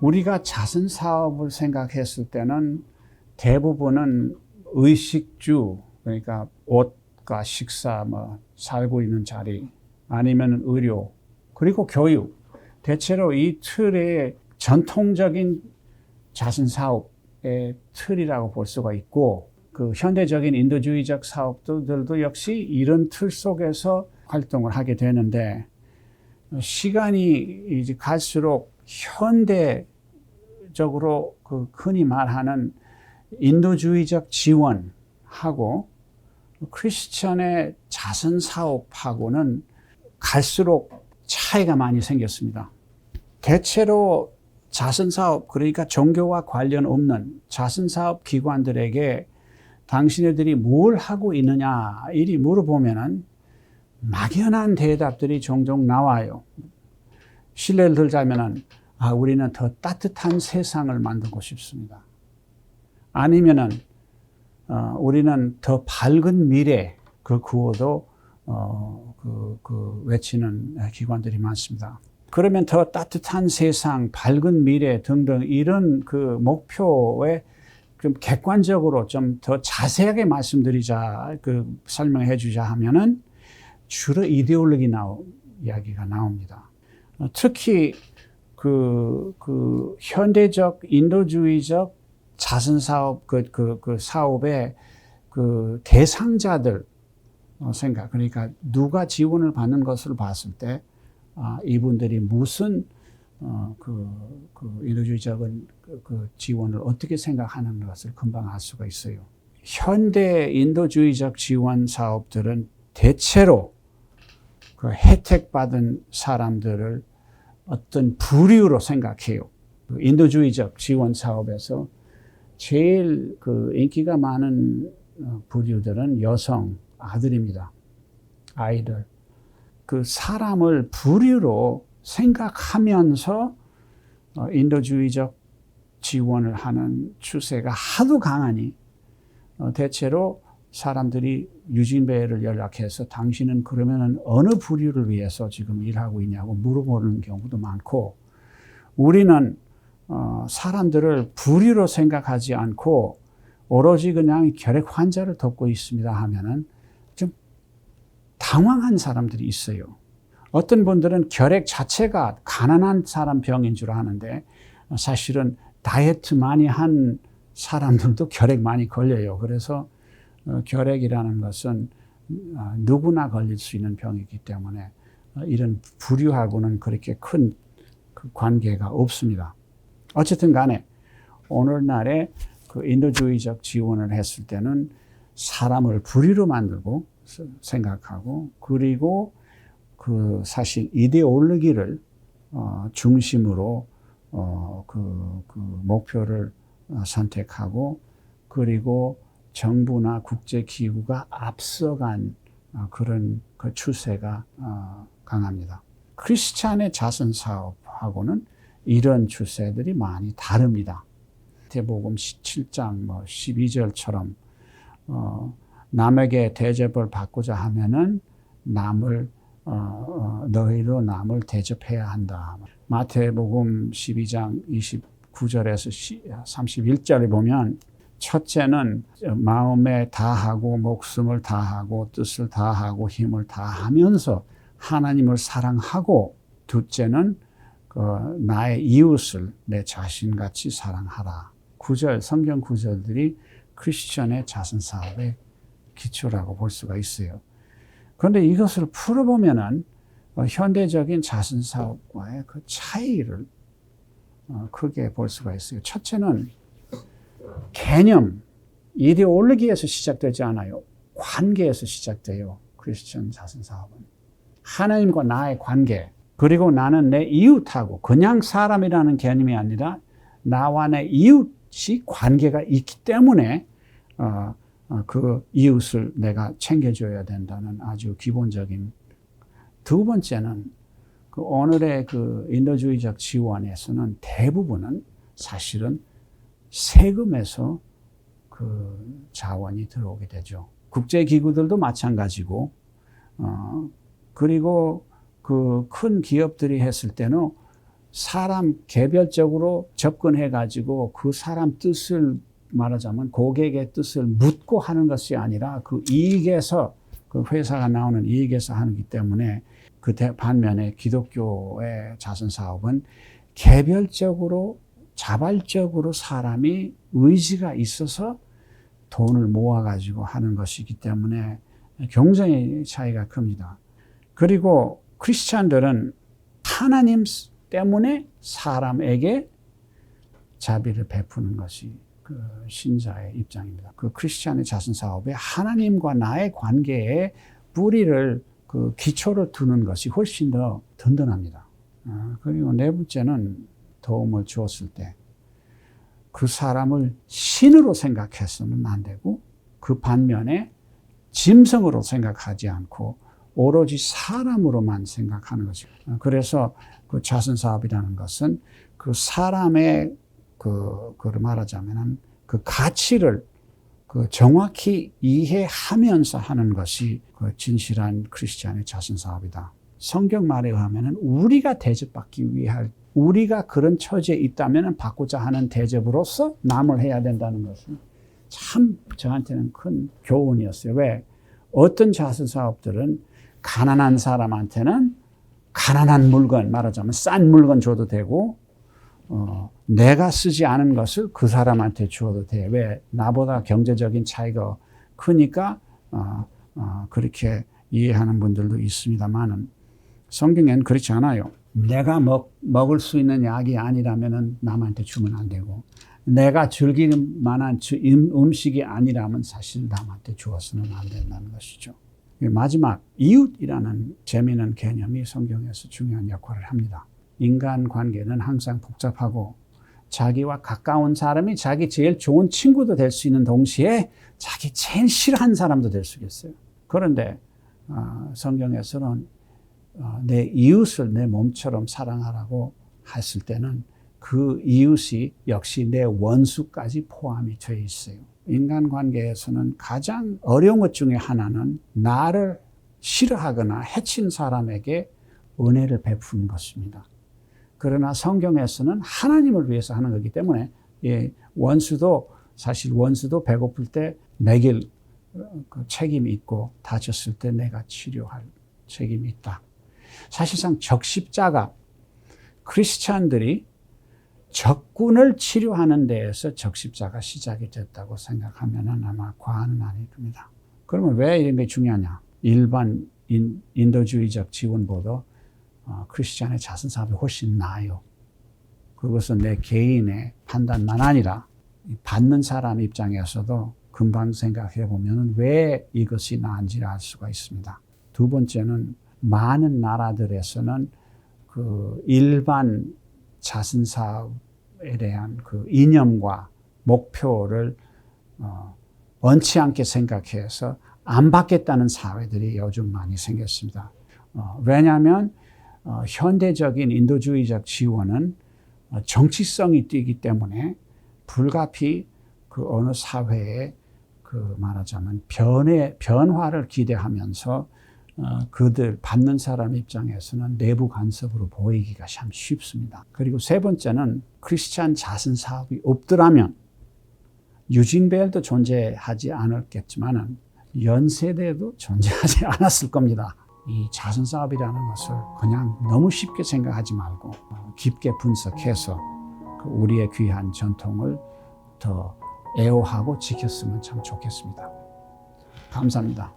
우리가 자선 사업을 생각했을 때는 대부분은 의식주, 그러니까 옷과 식사, 살고 있는 자리, 아니면 의료, 그리고 교육. 대체로 이 틀의 전통적인 자선 사업의 틀이라고 볼 수가 있고, 그 현대적인 인도주의적 사업들도 역시 이런 틀 속에서 활동을 하게 되는데, 시간이 이제 갈수록 현대적으로 그 흔히 말하는 인도주의적 지원하고 크리스천의 자선 사업하고는 갈수록 차이가 많이 생겼습니다. 대체로 자선 사업, 그러니까 종교와 관련 없는 자선 사업 기관들에게 당신네들이 뭘 하고 있느냐 이리 물어보면은 막연한 대답들이 종종 나와요. 실례를 들자면은 우리는 더 따뜻한 세상을 만들고 싶습니다. 아니면은 우리는 더 밝은 미래, 그 구호도 외치는 기관들이 많습니다. 그러면 더 따뜻한 세상, 밝은 미래 등등 이런 그 목표에 좀 객관적으로 좀 더 자세하게 말씀드리자, 설명해 주자 하면은 주로 이야기가 나옵니다. 특히 현대적 인도주의적 자선 사업 사업의 대상자들 생각, 그러니까 누가 지원을 받는 것을 봤을 때 이분들이 무슨 인도주의적인 지원을 어떻게 생각하는 것을 금방 알 수가 있어요. 현대 인도주의적 지원 사업들은 대체로 그 혜택받은 사람들을 어떤 부류로 생각해요. 인도주의적 지원 사업에서 제일 인기가 많은 부류들은 여성, 아들입니다. 아이들. 그 사람을 부류로 생각하면서 인도주의적 지원을 하는 추세가 하도 강하니 대체로 사람들이 유진배를 연락해서 당신은 그러면은 어느 부류를 위해서 지금 일하고 있냐고 물어보는 경우도 많고, 우리는 사람들을 부류로 생각하지 않고 오로지 그냥 결핵 환자를 돕고 있습니다 하면은 좀 당황한 사람들이 있어요. 어떤 분들은 결핵 자체가 가난한 사람 병인 줄 아는데 사실은 다이어트 많이 한 사람들도 결핵 많이 걸려요. 그래서 결핵이라는 것은 누구나 걸릴 수 있는 병이기 때문에 이런 부류하고는 그렇게 큰 관계가 없습니다. 어쨌든 간에 오늘날에 인도주의적 지원을 했을 때는 사람을 부류로 만들고 생각하고, 그리고 사실 이데올로기를 중심으로 목표를 선택하고, 그리고 정부나 국제기구가 앞서간 그런 추세가 강합니다. 크리스찬의 자선 사업하고는 이런 추세들이 많이 다릅니다. 마태복음 17장 12절처럼 남에게 대접을 받고자 하면은 너희도 남을 대접해야 한다. 마태복음 12장 29절에서 31절에 보면, 첫째는 마음에 다하고 목숨을 다하고 뜻을 다하고 힘을 다하면서 하나님을 사랑하고, 둘째는 나의 이웃을 내 자신같이 사랑하라. 성경 구절들이 크리스천의 자선 사업의 기초라고 볼 수가 있어요. 그런데 이것을 풀어보면은 현대적인 자선 사업과의 그 차이를 크게 볼 수가 있어요. 첫째는 개념, 이데올로기에서 시작되지 않아요. 관계에서 시작돼요. 크리스천 자선 사업은. 하나님과 나의 관계, 그리고 나는 내 이웃하고, 그냥 사람이라는 개념이 아니라 나와 내 이웃이 관계가 있기 때문에 그 이웃을 내가 챙겨줘야 된다는 아주 기본적인. 두 번째는 오늘의 인도주의적 지원에서는 대부분은 사실은 세금에서 자원이 들어오게 되죠. 국제기구들도 마찬가지고, 그리고 큰 기업들이 했을 때는 사람 개별적으로 접근해가지고 그 사람 뜻을 말하자면 고객의 뜻을 묻고 하는 것이 아니라 그 이익에서 그 회사가 나오는 이익에서 하기 때문에 그 반면에 기독교의 자선사업은 개별적으로 자발적으로 사람이 의지가 있어서 돈을 모아가지고 하는 것이기 때문에 굉장히 차이가 큽니다. 그리고 크리스찬들은 하나님 때문에 사람에게 자비를 베푸는 것이 그 신자의 입장입니다. 그 크리스찬의 자선사업에 하나님과 나의 관계에 뿌리를 그 기초를 두는 것이 훨씬 더 든든합니다. 그리고 네 번째는 도움을 주었을 때 그 사람을 신으로 생각해서는 안 되고 그 반면에 짐승으로 생각하지 않고 오로지 사람으로만 생각하는 것입니다. 그래서 그 자선사업이라는 것은 그 사람의 그걸 말하자면은 그 가치를 그 정확히 이해하면서 하는 것이 그 진실한 크리스찬의 자선사업이다. 성경 말에 의하면은 우리가 대접받기 위할 우리가 그런 처지에 있다면은 받고자 하는 대접으로서 남을 해야 된다는 것은 참 저한테는 큰 교훈이었어요. 왜? 어떤 자선사업들은 가난한 사람한테는 가난한 물건, 말하자면 싼 물건 줘도 되고 내가 쓰지 않은 것을 그 사람한테 주어도 돼. 왜? 나보다 경제적인 차이가 크니까 그렇게 이해하는 분들도 있습니다만은 성경에는 그렇지 않아요. 내가 먹을 수 있는 약이 아니라면 남한테 주면 안 되고 내가 즐길 만한 음식이 아니라면 사실 남한테 주어서는 안 된다는 것이죠. 마지막 이웃이라는 재미있는 개념이 성경에서 중요한 역할을 합니다. 인간관계는 항상 복잡하고 자기와 가까운 사람이 자기 제일 좋은 친구도 될 수 있는 동시에 자기 제일 싫어하는 사람도 될 수 있어요. 그런데 성경에서는 내 이웃을 내 몸처럼 사랑하라고 했을 때는 그 이웃이 역시 내 원수까지 포함이 되어 있어요. 인간관계에서는 가장 어려운 것 중에 하나는 나를 싫어하거나 해친 사람에게 은혜를 베푸는 것입니다. 그러나 성경에서는 하나님을 위해서 하는 거기 때문에 원수도 배고플 때 먹일 그 책임이 있고 다쳤을 때 내가 치료할 책임이 있다. 사실상 적십자가 크리스찬들이 적군을 치료하는 데에서 적십자가 시작이 됐다고 생각하면 아마 과언은 아닐 겁니다. 그러면 왜 이런 게 중요하냐? 일반 인도주의적 지원보다 크리스찬의 자선사업이 훨씬 나아요. 그것은 내 개인의 판단만 아니라 받는 사람 입장에서도 금방 생각해 보면 왜 이것이 나은지를 알 수가 있습니다. 두 번째는 많은 나라들에서는 그 일반 자선사업에 대한 그 이념과 목표를 원치 않게 생각해서 안 받겠다는 사회들이 요즘 많이 생겼습니다. 왜냐하면 현대적인 인도주의적 지원은 정치성이 뛰기 때문에 불가피 그 어느 사회에 그 말하자면 변화를 기대하면서 그들 받는 사람 입장에서는 내부 간섭으로 보이기가 참 쉽습니다. 그리고 세 번째는 크리스찬 자선사업이 없더라면 유진벨도 존재하지 않았겠지만 연세대도 존재하지 않았을 겁니다. 이 자선사업이라는 것을 그냥 너무 쉽게 생각하지 말고 깊게 분석해서 우리의 귀한 전통을 더 애호하고 지켰으면 참 좋겠습니다. 감사합니다.